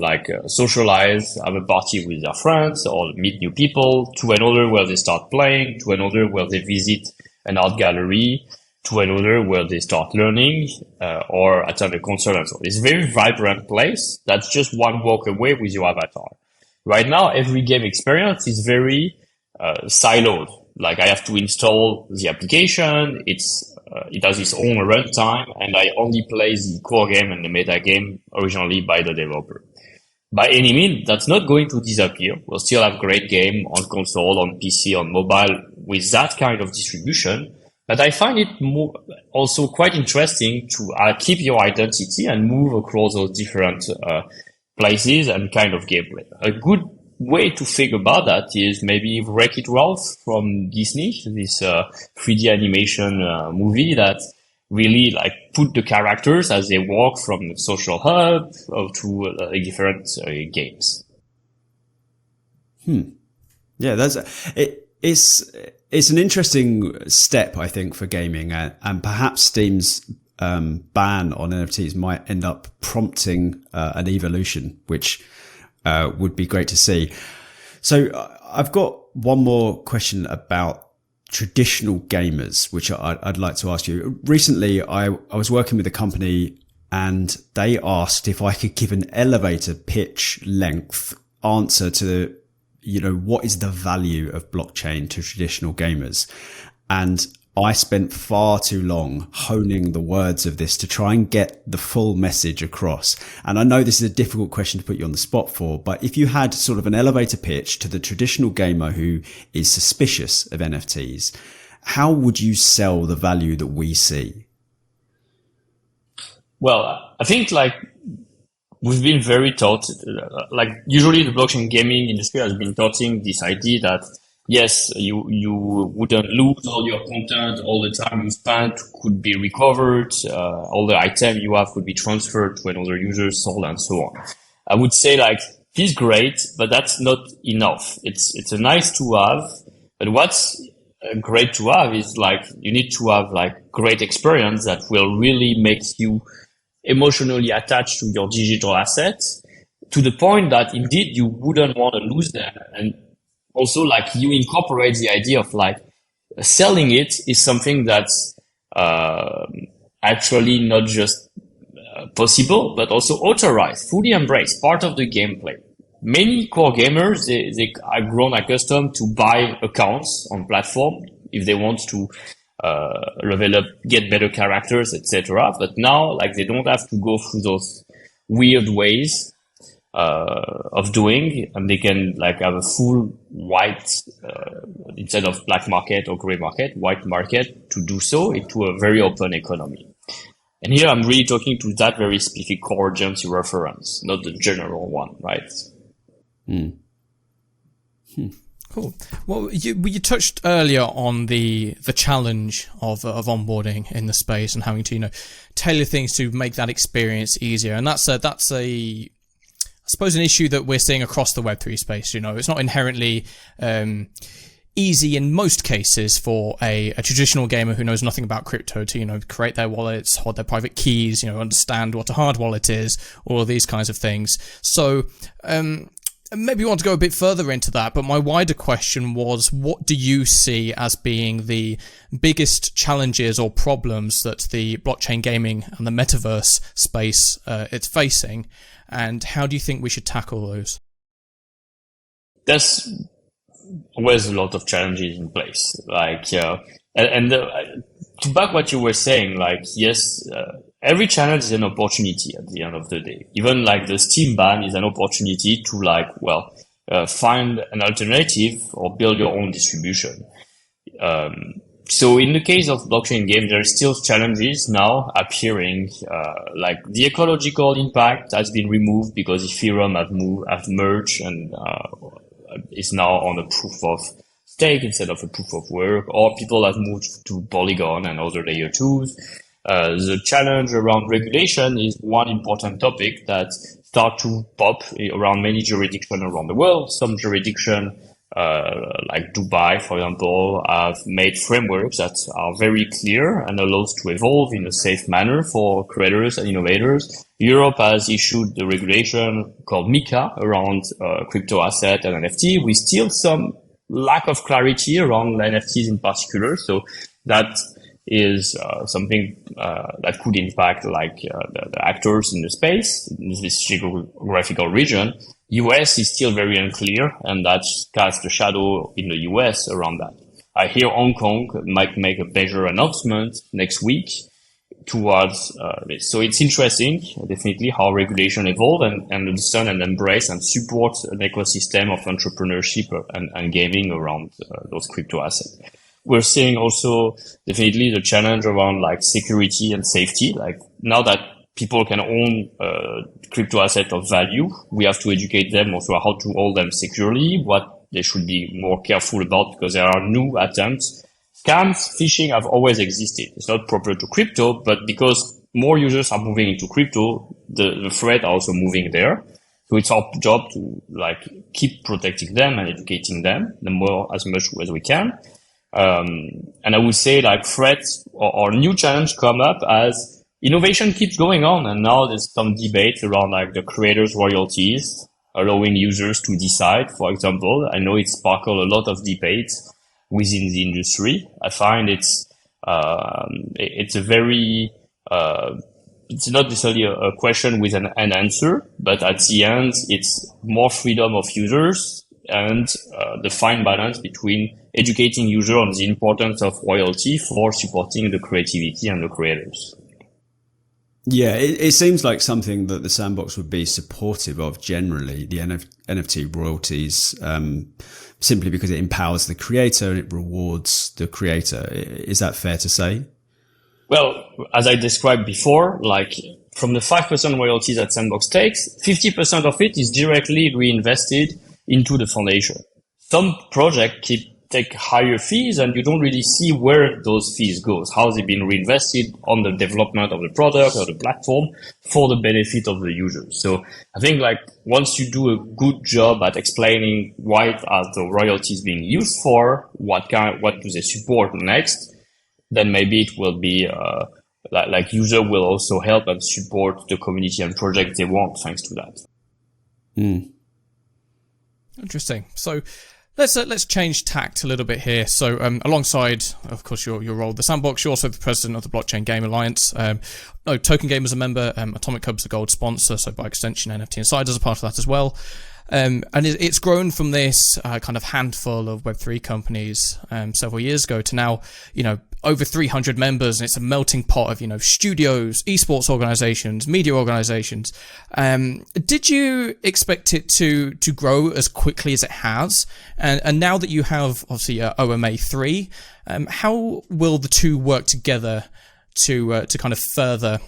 socialize, have a party with their friends, or meet new people, to another where they start playing, to another where they visit an art gallery, to another where they start learning, or attend a concert and so on. It's a very vibrant place that's just one walk away with your avatar. Right now, every game experience is very siloed. Like I have to install the application, it has its own runtime, and I only play the core game and the meta game originally by the developer. By any means, that's not going to disappear. We'll still have great game on console, on PC, on mobile with that kind of distribution. But I find it also quite interesting to keep your identity and move across those different places and kind of gameplay. A good way to think about that is maybe Wreck-It Ralph from Disney, this 3D animation movie that really put the characters as they walk from the social hub to different games. Yeah, it's an interesting step, I think, for gaming, and perhaps Steam's ban on NFTs might end up prompting an evolution, which would be great to see. So I've got one more question about traditional gamers, which I'd like to ask you. Recently, I was working with a company and they asked if I could give an elevator pitch length answer to, what is the value of blockchain to traditional gamers? And I spent far too long honing the words of this to try and get the full message across. And I know this is a difficult question to put you on the spot for, but if you had sort of an elevator pitch to the traditional gamer who is suspicious of NFTs, how would you sell the value that we see? Well, I think we've been very taught, usually the blockchain gaming industry has been touting this idea that yes, you wouldn't lose all your content, all the time you spent could be recovered, all the item you have could be transferred to another user, sold, and so on. I would say it's great, but that's not enough. It's a nice to have, but what's great to have is you need to have great experience that will really make you emotionally attached to your digital assets to the point that indeed you wouldn't want to lose them. And also, you incorporate the idea of selling it is something that's actually not just possible, but also authorized, fully embraced, part of the gameplay. Many core gamers, they are grown accustomed to buy accounts on platform if they want to level up, get better characters, etc. But now, they don't have to go through those weird ways of doing, and they can have a full white instead of black market or gray market, white market to do so into a very open economy. And here I'm really talking to that very specific core agency reference, not the general one, right? Cool. Well, you touched earlier on the challenge of onboarding in the space and having to tailor things to make that experience easier, and that's a I suppose an issue that we're seeing across the Web3 space. It's not inherently easy in most cases for a traditional gamer who knows nothing about crypto to, create their wallets, hold their private keys, understand what a hard wallet is, all of these kinds of things. So, maybe you want to go a bit further into that, but my wider question was, what do you see as being the biggest challenges or problems that the blockchain gaming and the metaverse space it's facing? and how do you think we should tackle those? There's always a lot of challenges in place. To back what you were saying, yes, every challenge is an opportunity at the end of the day. Even the Steam ban is an opportunity to find an alternative or build your own distribution. So in the case of blockchain games, there are still challenges now appearing. The ecological impact has been removed because Ethereum have merged and is now on a proof of stake instead of a proof of work, or people have moved to Polygon and other layer 2s. The challenge around regulation is one important topic that start to pop around many jurisdictions around the world. Some jurisdictions, like Dubai, for example, have made frameworks that are very clear and allows to evolve in a safe manner for creators and innovators. Europe has issued the regulation called MiCA around crypto asset and NFT, with still some lack of clarity around NFTs in particular. So that is something that could impact the actors in the space, in this geographical region. US is still very unclear, and that casts a shadow in the US around that. I hear Hong Kong might make a major announcement next week towards this. So it's interesting, definitely, how regulation evolve and understand and embrace and support an ecosystem of entrepreneurship and gaming around those crypto assets. We're seeing also definitely the challenge around security and safety. Now that people can own crypto asset of value, we have to educate them also how to hold them securely, what they should be more careful about, because there are new attempts. Scams, phishing have always existed. It's not proper to crypto, but because more users are moving into crypto, the threat are also moving there. So it's our job to keep protecting them and educating them as much as we can. And I would say threats or new challenge come up as innovation keeps going on. And now there's some debate around the creators' royalties, allowing users to decide. For example, I know it sparkled a lot of debates within the industry. I find it's a very, it's not necessarily a question with an answer, but at the end, it's more freedom of users and the fine balance between educating users on the importance of royalty for supporting the creativity and the creators. Yeah, it seems like something that the Sandbox would be supportive of generally, the NFT royalties, simply because it empowers the creator and it rewards the creator. Is that fair to say? Well, as I described before, from the 5% royalties that Sandbox takes, 50% of it is directly reinvested into the foundation. Some projects take higher fees and you don't really see where those fees go. How they've been reinvested on the development of the product or the platform for the benefit of the users. So I think once you do a good job at explaining what are the royalties being used for, what do they support next, then maybe it will be user will also help and support the community and project they want thanks to that. Interesting. So let's change tact a little bit here. So alongside, of course, your role at the Sandbox, you're also the president of the Blockchain Game Alliance. Token Game is a member. Atomic Hub's a gold sponsor, so by extension, NFT Insiders are part of that as well. And it's grown from this kind of handful of Web3 companies several years ago to now, over 300 members, and it's a melting pot of, studios, esports organizations, media organizations. Did you expect it to grow as quickly as it has? And now that you have, obviously, OMA 3, how will the two work together to kind of further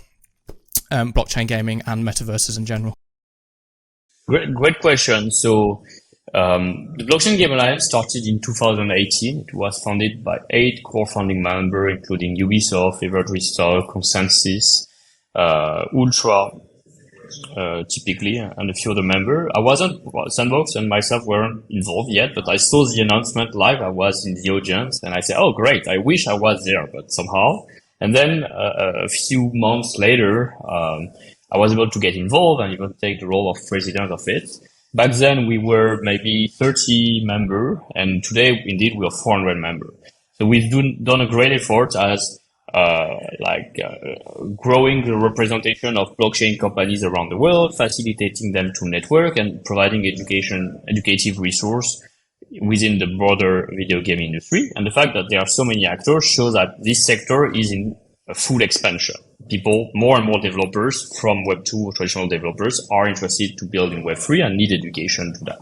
blockchain gaming and metaverses in general? Great question. So, the Blockchain Game Alliance started in 2018. It was founded by 8 core founding members, including Ubisoft, Evertree, Consensus, Ultra, typically, and a few other members. Sandbox and myself weren't involved yet, but I saw the announcement live. I was in the audience and I said, oh, great. I wish I was there, but somehow. And then a few months later, I was able to get involved and even take the role of president of it. Back then, we were maybe 30 members, and today, indeed, we are 400 members. So we've done a great effort as growing the representation of blockchain companies around the world, facilitating them to network, and providing educative resource within the broader video game industry. And the fact that there are so many actors shows that this sector is in a full expansion. More and more developers from Web2 or traditional developers are interested to build in Web3 and need education to that.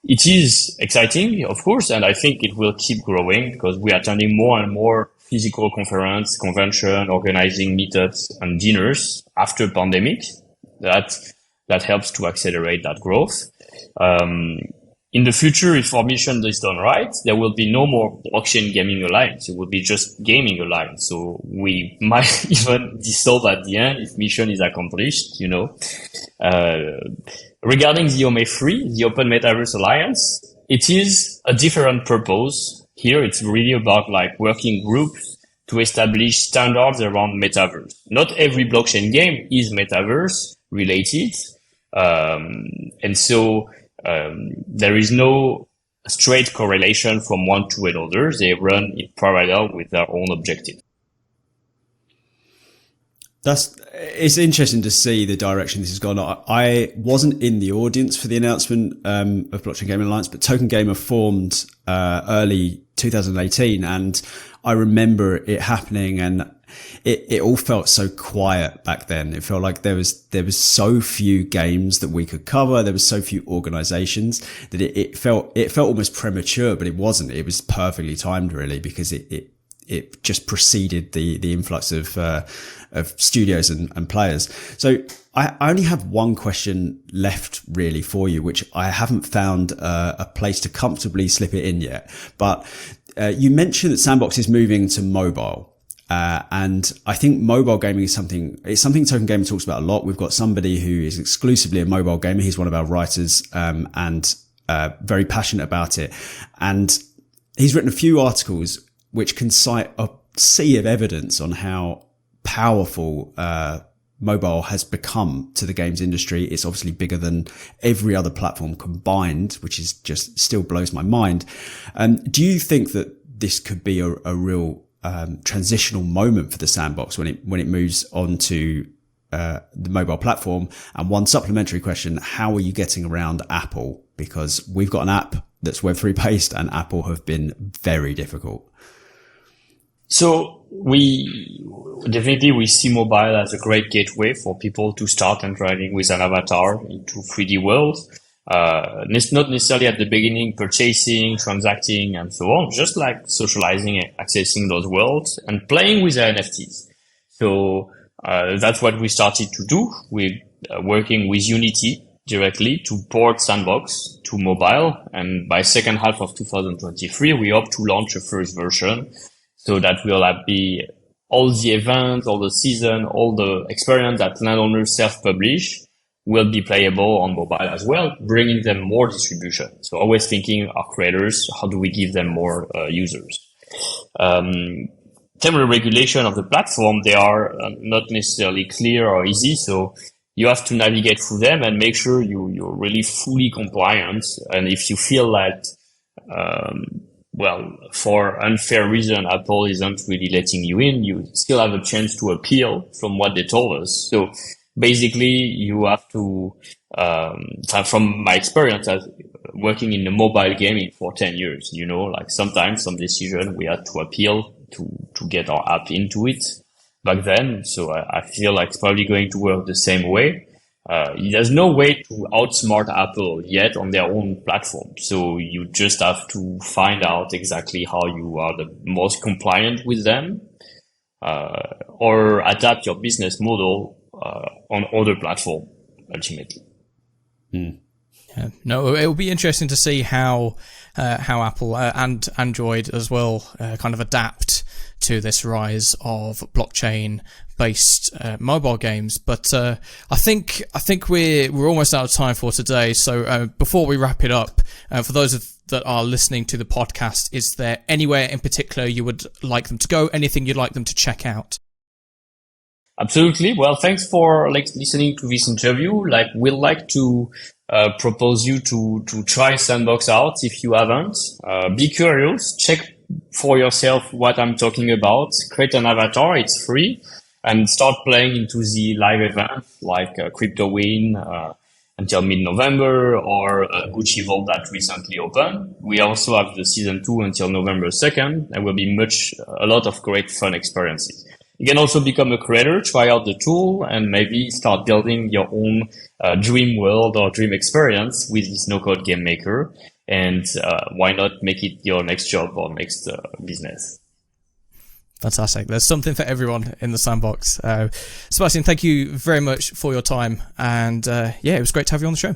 It is exciting, of course, and I think it will keep growing because we are attending more and more physical convention, organizing meetups and dinners after pandemic. That helps to accelerate that growth. In the future, if our mission is done right, there will be no more blockchain gaming alliance. It will be just gaming alliance. So we might even dissolve at the end if mission is accomplished, Regarding the OME3, the Open Metaverse Alliance, it is a different purpose. Here, it's really about working groups to establish standards around metaverse. Not every blockchain game is metaverse related. And so there is no straight correlation from one to another. They run in parallel with their own objective. It's interesting to see the direction this has gone. I wasn't in the audience for the announcement of Blockchain Gaming Alliance, but Token Gamer formed early 2018, and I remember it happening, and it all felt so quiet back then. It felt like there was so few games that we could cover. There was so few organizations that it felt almost premature, but it wasn't. It was perfectly timed, really, because it just preceded the influx of studios and players. So I only have one question left really for you, which I haven't found a place to comfortably slip it in yet. But you mentioned that Sandbox is moving to mobile. And I think mobile gaming is something Token Gamer talks about a lot. We've got somebody who is exclusively a mobile gamer. He's one of our writers, and very passionate about it. And he's written a few articles which can cite a sea of evidence on how powerful mobile has become to the games industry. It's obviously bigger than every other platform combined, which is just still blows my mind. Do you think that this could be a real transitional moment for the Sandbox when it moves on to the mobile platform? And one supplementary question: how are you getting around Apple? Because we've got an app that's Web3 based, and Apple have been very difficult. So we see mobile as a great gateway for people to start interacting with an avatar into 3D world. It's not necessarily at the beginning purchasing, transacting, and so on, just like socializing, accessing those worlds and playing with their NFTs. So that's what we started to do. We're working with Unity directly to port Sandbox to mobile. And by second half of 2023, we hope to launch a first version. So that will be all the events, all the season, all the experience that landowners self-publish will be playable on mobile as well, bringing them more distribution. So always thinking our creators, how do we give them more users? Terms of regulation of the platform, they are not necessarily clear or easy. So you have to navigate through them and make sure you're really fully compliant. And if you feel that, for unfair reason, Apple isn't really letting you in, you still have a chance to appeal from what they told us. So basically, you have to, from my experience as working in the mobile gaming for 10 years, sometimes some decision we had to appeal to get our app into it back then. So I feel like it's probably going to work the same way. There's no way to outsmart Apple yet on their own platform. So you just have to find out exactly how you are the most compliant with them, or adapt your business model on other platform ultimately. Yeah. No, it will be interesting to see how Apple and Android as well kind of adapt to this rise of blockchain-based mobile games. But I think we're almost out of time for today. So before we wrap it up, for those that are listening to the podcast, is there anywhere in particular you would like them to go? Anything you'd like them to check out? Absolutely. Well, thanks for listening to this interview. We'd like to propose you to try Sandbox out if you haven't. Be curious. Check for yourself what I'm talking about, create an avatar. It's free, and start playing into the live event like Crypto Win until mid-November, or Gucci Vault that recently opened. We also have the season 2 until November 2nd. There will be a lot of great fun experiences. You can also become a creator, try out the tool, and maybe start building your own dream world or dream experience with this no-code game maker. And why not make it your next job or next business? Fantastic. There's something for everyone in the Sandbox. Sebastien, thank you very much for your time. And it was great to have you on the show.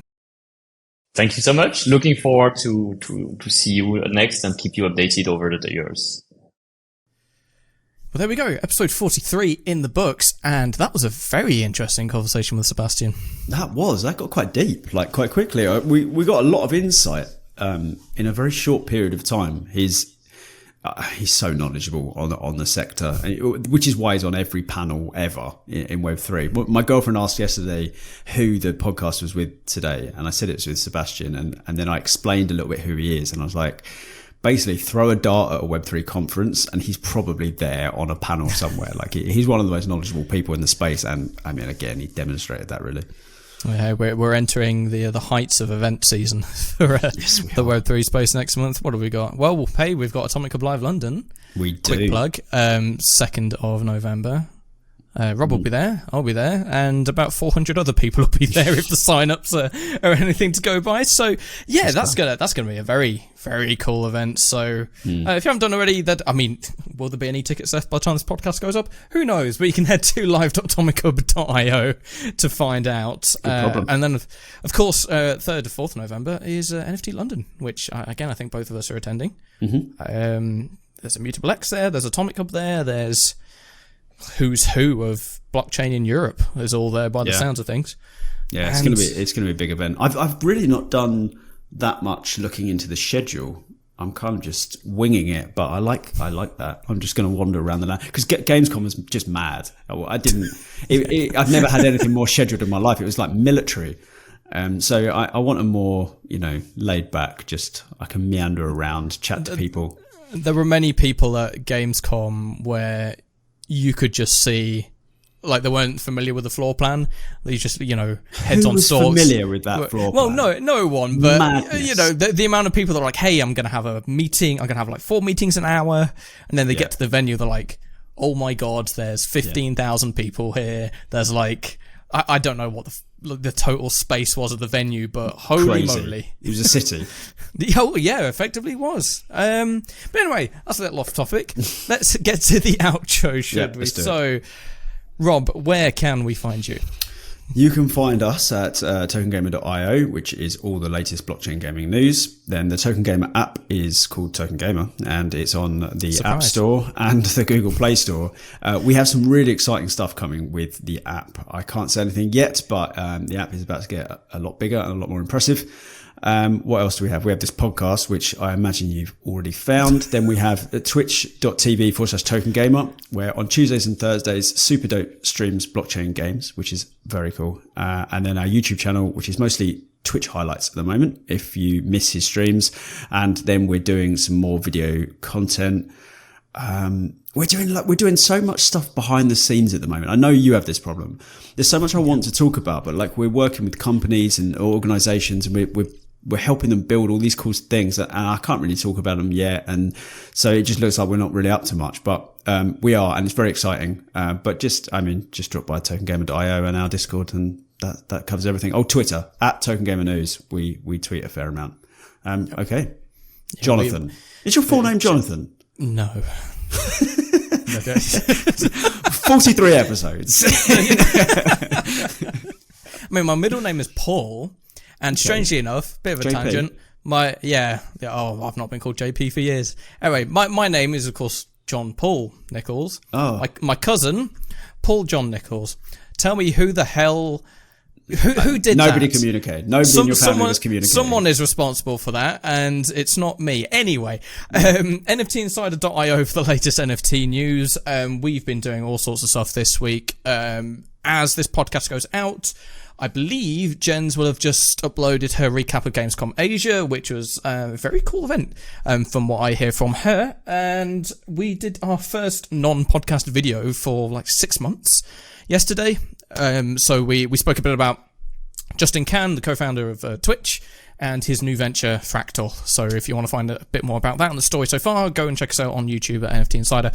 Thank you so much. Looking forward to see you next and keep you updated over the years. Well, there we go. Episode 43 in the books. And that was a very interesting conversation with Sebastien. That got quite deep, like quite quickly. We got a lot of insight in a very short period of time. He's so knowledgeable on the sector, which is why he's on every panel ever in Web3. My girlfriend asked yesterday who the podcast was with today, and I said it was with Sebastien, and then I explained a little bit who he is, and I was like, basically throw a dart at a Web3 conference and he's probably there on a panel somewhere. Like he's one of the most knowledgeable people in the space, and I mean, again, he demonstrated that really. Yeah, we're entering the heights of event season for the Web3 space next month. What have we got? Well, we've got Atomic Hub Live London. We do. Quick plug. 2nd of November. Rob will be there. I'll be there, and about 400 other people will be there if the sign-ups are anything to go by. So yeah, that's gonna be a very, very cool event. So if you haven't done already, will there be any tickets left by the time this podcast goes up? Who knows? But you can head to live.atomichub.io to find out. And then of course 3rd to 4th November is NFT London, which again I think both of us are attending. There's a Mutable X there. There's Atomic Hub there. There's who's who of blockchain in Europe is all there by the sounds of things. Yeah, it's gonna be a big event. I've really not done that much looking into the schedule. I'm kind of just winging it, but I like that. I'm just going to wander around the land because Gamescom was just mad. I've never had anything more scheduled in my life. It was like military. So I want a more, laid back, just I can meander around, chat to people. There were many people at Gamescom where you could just see, like, they weren't familiar with the floor plan. They just, heads Who on was stalks. familiar with that floor plan? Well, no one, but Madness. the amount of people that are like, hey, I'm going to have a meeting. I'm going to have like 4 meetings an hour. And then they get to the venue. They're like, oh my God, there's 15,000 people here. There's like, I don't know what the total space was of the venue, but holy moly. It was a city. Effectively was. But anyway, that's a little off topic. Let's get to the outro, should we? So, Rob, where can we find you? You can find us at tokengamer.io, which is all the latest blockchain gaming news. Then the Token Gamer app is called Token Gamer, and it's on the App Store and the Google Play Store. We have some really exciting stuff coming with the app. I can't say anything yet, but the app is about to get a lot bigger and a lot more impressive. What else do we have? We have this podcast, which I imagine you've already found. Then we have twitch.tv/Token Gamer, where on Tuesdays and Thursdays, Super Dope streams blockchain games, which is very cool. And then our YouTube channel, which is mostly Twitch highlights at the moment, if you miss his streams. And then we're doing some more video content. We're doing so much stuff behind the scenes at the moment. I know you have this problem. There's so much I want to talk about, but like we're working with companies and organizations, and we're helping them build all these cool things, and I can't really talk about them yet. And so it just looks like we're not really up to much, but we are, and it's very exciting. But just drop by tokengamer.io and our Discord, and that covers everything. Oh, Twitter at tokengamernews. We tweet a fair amount. Okay. Jonathan. Is your full name Jonathan? No. 43 episodes. I mean, my middle name is Paul, and strangely enough, bit of a JP. tangent. I've not been called JP for years. Anyway, my name is of course John Paul Nichols. Oh. My cousin, Paul John Nichols. Tell me who the hell. Who did Nobody that? communicated. Nobody in your family was communicating. Someone is responsible for that, and it's not me. Anyway, NFTinsider.io for the latest NFT news. We've been doing all sorts of stuff this week. As this podcast goes out, I believe Jens will have just uploaded her recap of Gamescom Asia, which was a very cool event, from what I hear from her. And we did our first non-podcast video for like 6 months yesterday. So we spoke a bit about Justin Can, the co-founder of Twitch, and his new venture, Fractal. So if you want to find a bit more about that and the story so far, go and check us out on YouTube at NFT Insider.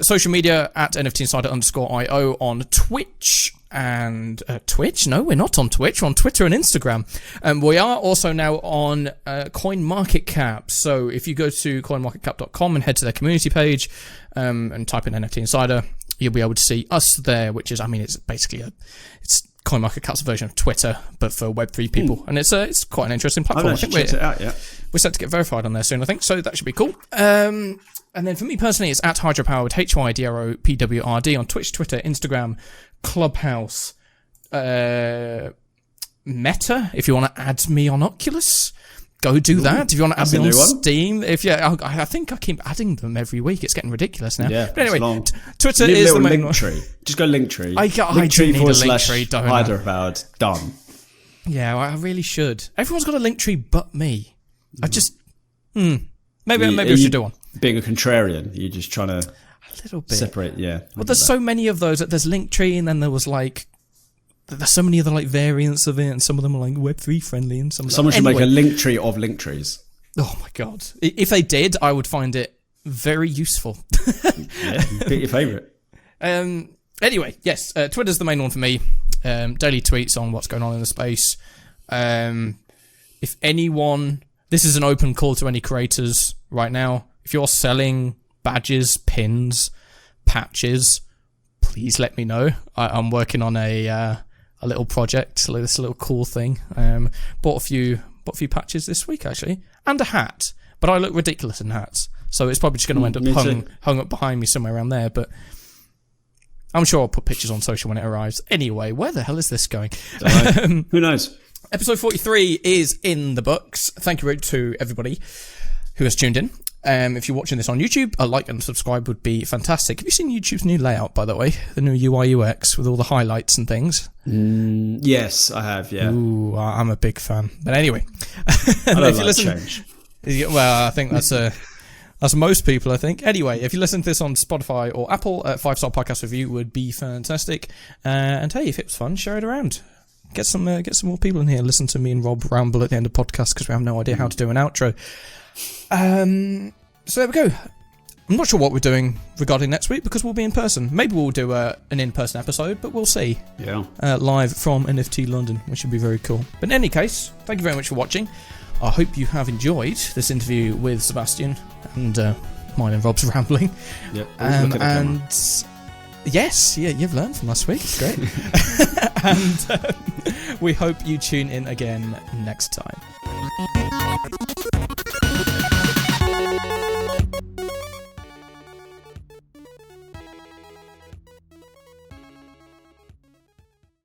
Social media at NFT Insider_IO on Twitch. And Twitch? No, we're not on Twitch. We're on Twitter and Instagram. We are also now on CoinMarketCap. So if you go to coinmarketcap.com and head to their community page and type in NFT Insider, you'll be able to see us there, which is, I mean, it's basically it's CoinMarketCap's version of Twitter, but for Web3 people. And it's quite an interesting platform. I think we're set to get verified on there soon, I think, so that should be cool. And then for me personally, it's at Hydropowered, HYDROPWRD on Twitch, Twitter, Instagram, Clubhouse, Meta. If you want to add me on Oculus, go do that. If you want to add me on Steam, I think I keep adding them every week. It's getting ridiculous now. Yeah, but anyway, Twitter is the main one. Just go Linktree. I do need a Linktree, don't I? Hydropowered, done. Yeah, I really should. Everyone's got a Linktree but me. I just, maybe we should do one. Being a contrarian, you're just trying to little bit separate. Yeah. Well, there's so many of those. There's Linktree, and then there was like there's so many other like variants of it, and some of them are like Web3 friendly, and some. Someone should make a Linktree of Linktrees. Oh my god! If they did, I would find it very useful. Yeah, pick your favourite. Anyway, yes, Twitter's the main one for me. Daily tweets on what's going on in the space. If anyone, this is an open call to any creators right now. If you're selling badges, pins, patches, please let me know. I'm working on a little project, this little cool thing. Bought a few patches this week actually, and a hat. But I look ridiculous in hats, so it's probably just going to end up hung up behind me somewhere around there. But I'm sure I'll put pictures on social when it arrives. Anyway, where the hell is this going? Who knows? Episode 43 is in the books. Thank you to everybody who has tuned in. If you're watching this on YouTube, a like and subscribe would be fantastic. Have you seen YouTube's new layout, by the way? The new UI UX with all the highlights and things? Yes, I have, yeah. Ooh, I'm a big fan. But anyway. I don't like change. Well, I think that's most people, I think. Anyway, if you listen to this on Spotify or Apple, a 5-star podcast review would be fantastic. And hey, if it was fun, share it around. Get some more people in here. Listen to me and Rob ramble at the end of the podcast because we have no idea how to do an outro. So there we go. I'm not sure what we're doing regarding next week because we'll be in person. Maybe we'll do an in-person episode, but we'll see. Yeah. Live from NFT London, which would be very cool. But in any case, thank you very much for watching. I hope you have enjoyed this interview with Sebastien and mine and Rob's rambling. Yep. And yes, you've learned from last week. It's great. And we hope you tune in again next time.